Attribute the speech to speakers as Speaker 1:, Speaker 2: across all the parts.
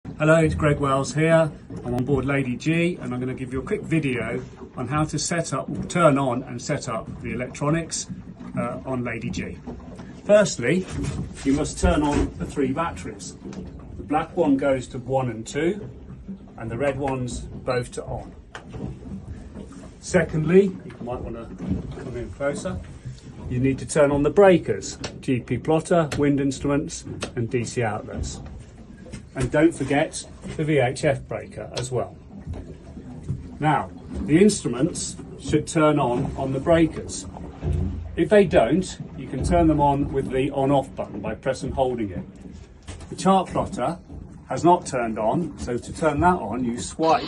Speaker 1: Hello, it's Greg Wells here. I'm on board Lady G and I'm going to give you a quick video on how to turn on and set up the electronics on Lady G. Firstly, you must turn on the 3 batteries. The black one goes to 1 and 2 and the red ones both to on. Secondly, you might want to come in closer, you need to turn on the breakers, GP plotter, wind instruments and DC outlets. And don't forget the VHF breaker as well. Now, the instruments should turn on the breakers. If they don't, you can turn them on with the on-off button by pressing and holding it. The chart plotter has not turned on, so to turn that on, you swipe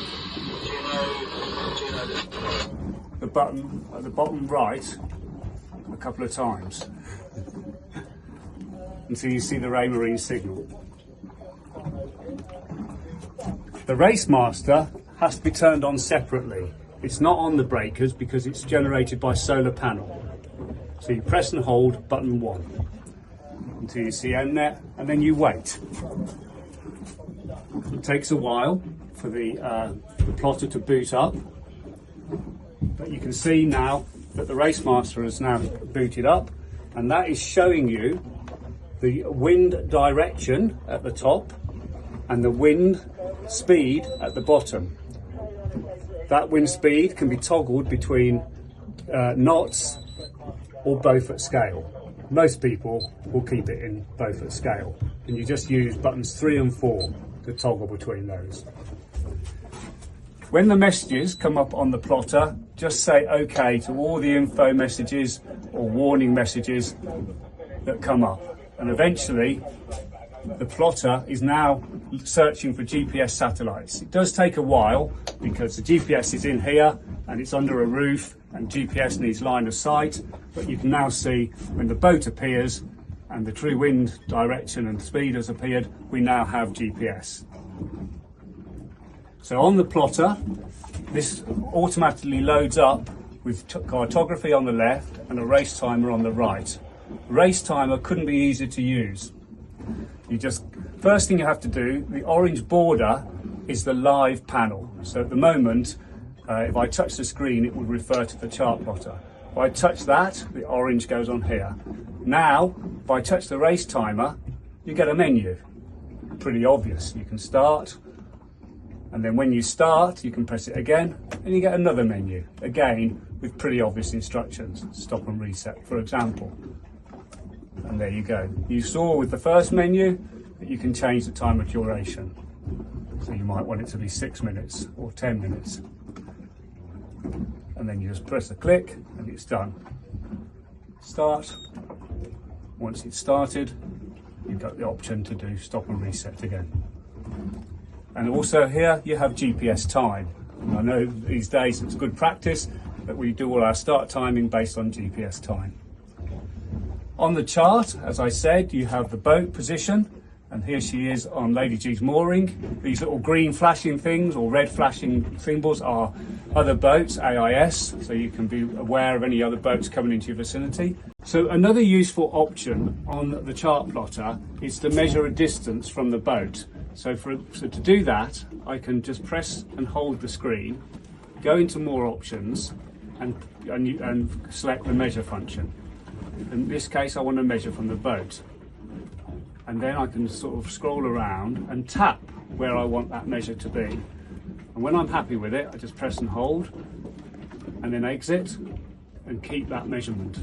Speaker 1: the button at the bottom right a couple of times until you see the Raymarine signal. The Racemaster has to be turned on separately. It's not on the breakers because it's generated by solar panel. So you press and hold button 1 until you see MNet and then you wait. It takes a while for the plotter to boot up, but you can see now that the Racemaster has now booted up, and that is showing you the wind direction at the top and the wind speed at the bottom. That wind speed can be toggled between knots or both at scale. Most people will keep it in both at scale, and you just use buttons 3 and 4 to toggle between those. When the messages come up on the plotter, just say OK to all the info messages or warning messages that come up, and eventually the plotter is now searching for GPS satellites. It does take a while because the GPS is in here and it's under a roof and GPS needs line of sight, but you can now see when the boat appears and the true wind direction and speed has appeared, we now have GPS. So on the plotter, this automatically loads up with cartography on the left and a race timer on the right. Race timer couldn't be easier to use. First thing you have to do, the orange border is the live panel. So at the moment, if I touch the screen, it would refer to the chart plotter. If I touch that, the orange goes on here. Now, if I touch the race timer, you get a menu. Pretty obvious. You can start, and then when you start, you can press it again, and you get another menu. Again, with pretty obvious instructions. Stop and reset, for example. And there you go. You saw with the first menu that you can change the time of duration. So you might want it to be 6 minutes or 10 minutes. And then you just press a click and it's done. Start. Once it's started, you've got the option to do stop and reset again. And also here you have GPS time. And I know these days it's good practice that we do all our start timing based on GPS time. On the chart, as I said, you have the boat position, and here she is on Lady G's mooring. These little green flashing things or red flashing symbols are other boats, AIS, so you can be aware of any other boats coming into your vicinity. So another useful option on the chart plotter is to measure a distance from the boat. So to do that, I can just press and hold the screen, go into more options, and select the measure function. In this case, I want to measure from the boat. And then I can sort of scroll around and tap where I want that measure to be. And when I'm happy with it, I just press and hold, and then exit, and keep that measurement.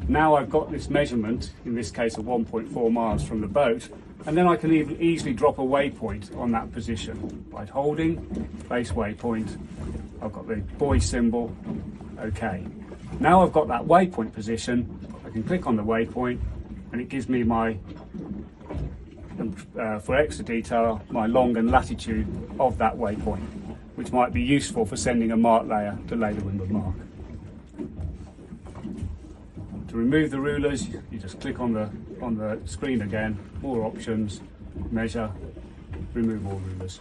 Speaker 1: Now I've got this measurement, in this case of 1.4 miles from the boat, and then I can even easily drop a waypoint on that position by holding base waypoint. I've got the buoy symbol, OK. Now I've got that waypoint position, I can click on the waypoint and it gives me my, for extra detail, my long and latitude of that waypoint, which might be useful for sending a mark layer to lay the windward mark. To remove the rulers, you just click on the screen again, more options, measure, remove all rulers.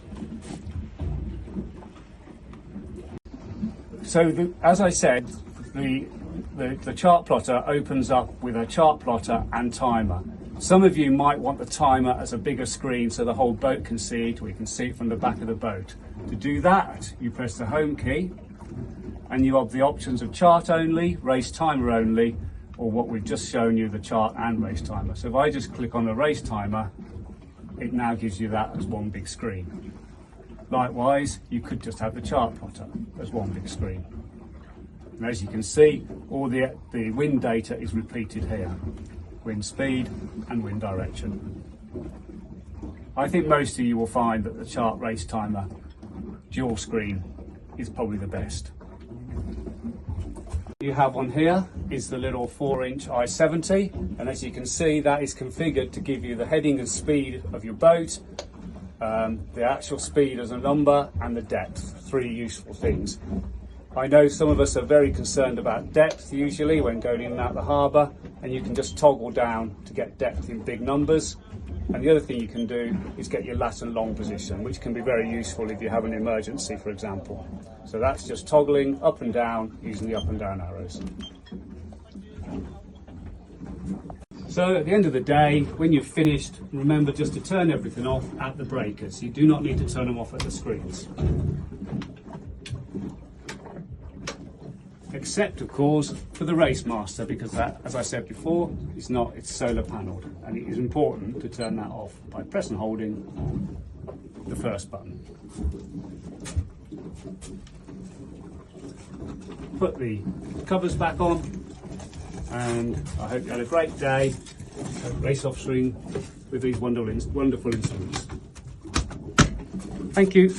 Speaker 1: So as I said, the chart plotter opens up with a chart plotter and timer. Some of you might want the timer as a bigger screen so the whole boat can see it, or you can see it from the back of the boat. To do that, you press the home key and you have the options of chart only, race timer only, or what we've just shown you, the chart and race timer. So if I just click on the race timer, it now gives you that as one big screen. Likewise, you could just have the chart plotter as one big screen. And as you can see, all the wind data is repeated here. Wind speed and wind direction. I think most of you will find that the chart race timer dual screen is probably the best. You have one here is the little 4-inch I-70, and as you can see, that is configured to give you the heading and speed of your boat, the actual speed as a number, and the depth. 3 useful things. I know some of us are very concerned about depth usually when going in and out the harbour, and you can just toggle down to get depth in big numbers. And the other thing you can do is get your lat and long position, which can be very useful if you have an emergency, for example. So that's just toggling up and down using the up and down arrows. So at the end of the day, when you've finished, remember just to turn everything off at the breakers. You do not need to turn them off at the screens. Except, of course, for the Race Master, because that, as I said before, it's solar panelled, and it is important to turn that off by pressing and holding the first button. Put the covers back on, and I hope you had a great day race offshooring with these wonderful instruments. Thank you.